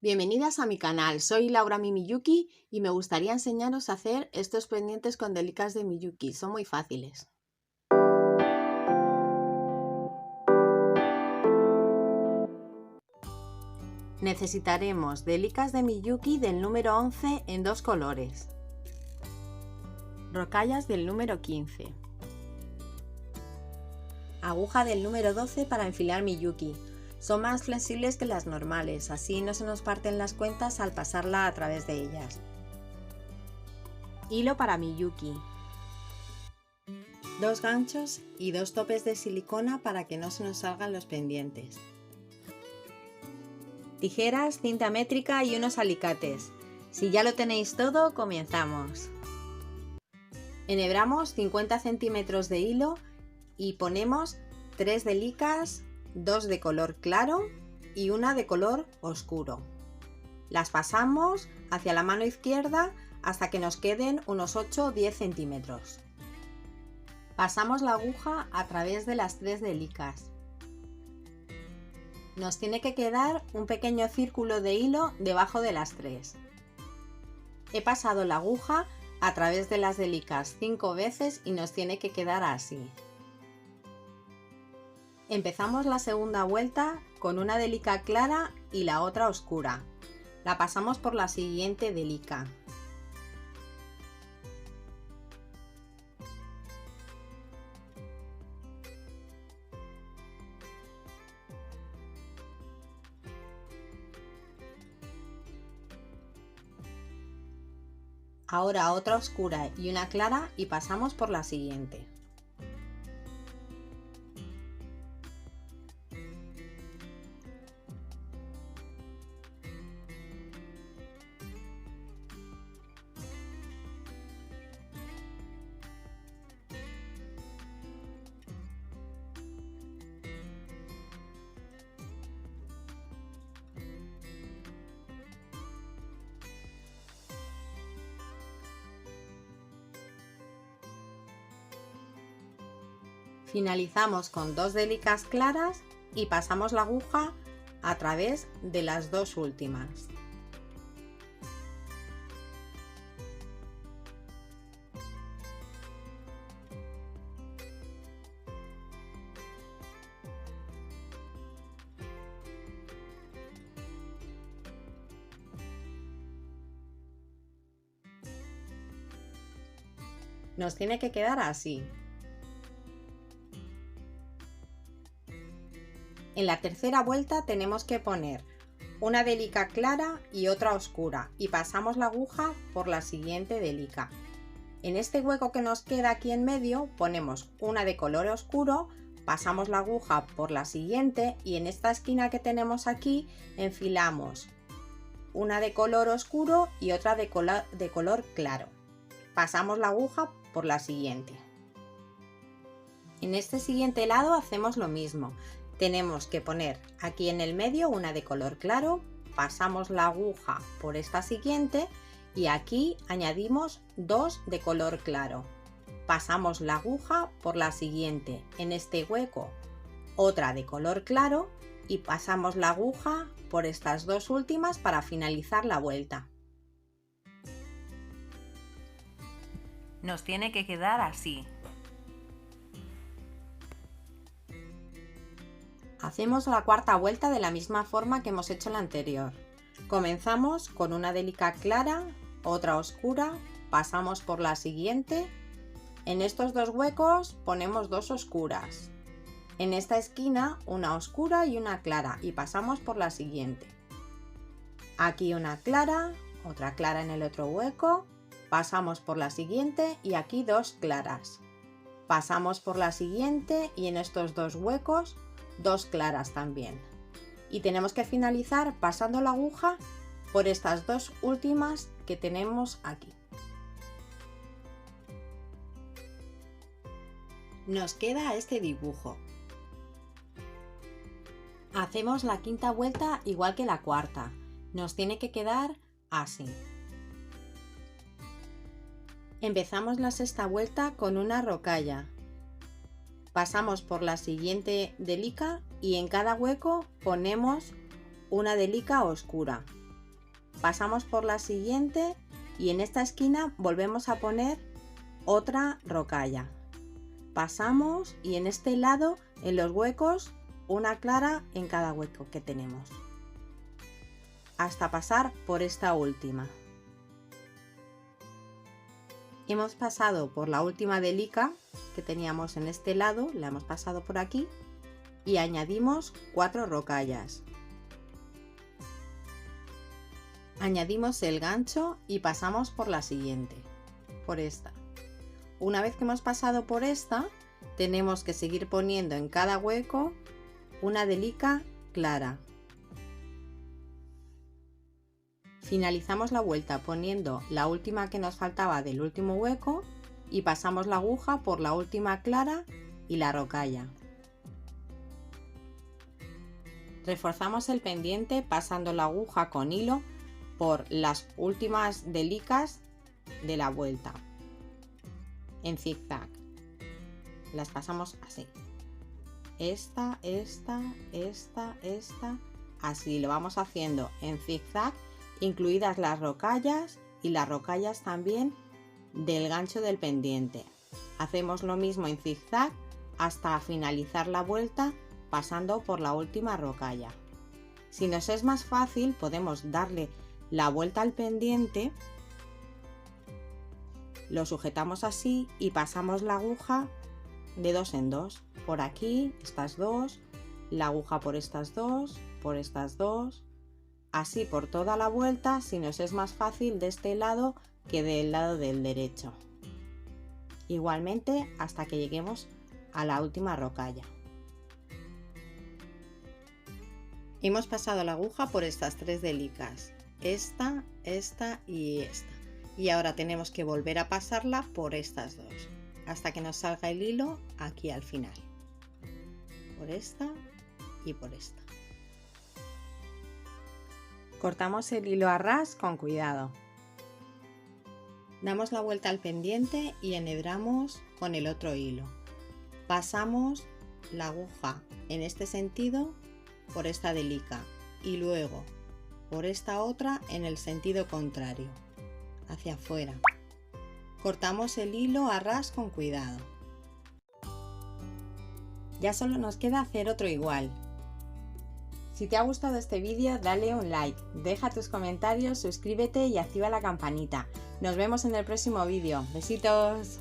Bienvenidas a mi canal, soy Laura Miyuki y me gustaría enseñaros a hacer estos pendientes con delicas de Miyuki, son muy fáciles. Necesitaremos delicas de Miyuki del número 11 en dos colores, rocallas del número 15, aguja del número 12 para enfilar Miyuki. Son más flexibles que las normales, así no se nos parten las cuentas al pasarla a través de ellas. Hilo para Miyuki. Dos ganchos y dos topes de silicona para que no se nos salgan los pendientes. Tijeras, cinta métrica y unos alicates. Si ya lo tenéis todo, comenzamos. Enhebramos 50 centímetros de hilo y ponemos 3 delicas, 2 de color claro y una de color oscuro. Las pasamos hacia la mano izquierda hasta que nos queden unos 8 o 10 centímetros. Pasamos la aguja a través de las 3 delicas. Nos tiene que quedar un pequeño círculo de hilo debajo de las 3. He pasado la aguja a través de las delicas 5 veces y nos tiene que quedar así. Empezamos la segunda vuelta con una delica clara y la otra oscura. La pasamos por la siguiente delica. Ahora otra oscura y una clara y pasamos por la siguiente. Finalizamos con 2 delicas claras y pasamos la aguja a través de las 2 últimas. Nos tiene que quedar así. En la tercera vuelta tenemos que poner una delica clara y otra oscura y pasamos la aguja por la siguiente delica. En este hueco que nos queda aquí en medio ponemos una de color oscuro, pasamos la aguja por la siguiente y en esta esquina que tenemos aquí enfilamos una de color oscuro y otra de color claro. Pasamos la aguja por la siguiente. En este siguiente lado hacemos lo mismo. Tenemos que poner aquí en el medio una de color claro, pasamos la aguja por esta siguiente y aquí añadimos 2 de color claro. Pasamos la aguja por la siguiente, en este hueco otra de color claro y pasamos la aguja por estas 2 últimas para finalizar la vuelta. Nos tiene que quedar así. Hacemos la cuarta vuelta de la misma forma que hemos hecho la anterior. Comenzamos con una delica clara, otra oscura, pasamos por la siguiente. En estos 2 huecos ponemos 2 oscuras. En esta esquina una oscura y una clara y pasamos por la siguiente. Aquí una clara, otra clara en el otro hueco, pasamos por la siguiente y aquí 2 claras. Pasamos por la siguiente y en estos 2 huecos 2 claras también. Y tenemos que finalizar pasando la aguja por estas 2 últimas que tenemos aquí. Nos queda este dibujo. Hacemos la quinta vuelta igual que la cuarta. Nos tiene que quedar así. Empezamos la sexta vuelta con una rocalla. Pasamos por la siguiente delica y en cada hueco ponemos una delica oscura. pasamos por la siguiente y en esta esquina volvemos a poner otra rocalla. Pasamos y en este lado, en los huecos, una clara en cada hueco que tenemos, hasta pasar por esta última. Hemos pasado por la última delica que teníamos en este lado, la hemos pasado por aquí y añadimos 4 rocallas. Añadimos el gancho y pasamos por la siguiente, por esta. Una vez que hemos pasado por esta, tenemos que seguir poniendo en cada hueco una delica clara. Finalizamos la vuelta poniendo la última que nos faltaba del último hueco y pasamos la aguja por la última clara y la rocalla. Reforzamos el pendiente pasando la aguja con hilo por las últimas delicas de la vuelta en zigzag. Las pasamos así. Esta, así lo vamos haciendo en zigzag, incluidas las rocallas y las rocallas también del gancho del pendiente. Hacemos lo mismo en zigzag hasta finalizar la vuelta pasando por la última rocalla. Si nos es más fácil, podemos darle la vuelta al pendiente, lo sujetamos así y pasamos la aguja de 2 en 2, por aquí, estas dos, la aguja por estas dos, así por toda la vuelta, si nos es más fácil de este lado que del lado del derecho. Igualmente hasta que lleguemos a la última rocalla. Hemos pasado la aguja por estas 3 delicas, esta y esta. Y ahora tenemos que volver a pasarla por estas dos, hasta que nos salga el hilo aquí al final. Por esta y por esta. Cortamos el hilo a ras con cuidado. Damos la vuelta al pendiente y enhebramos con el otro hilo. Pasamos la aguja en este sentido por esta delica y luego por esta otra en el sentido contrario, hacia afuera. Cortamos el hilo a ras con cuidado. Ya solo nos queda hacer otro igual. Si te ha gustado este vídeo, dale un like, deja tus comentarios, suscríbete y activa la campanita. Nos vemos en el próximo vídeo. Besitos.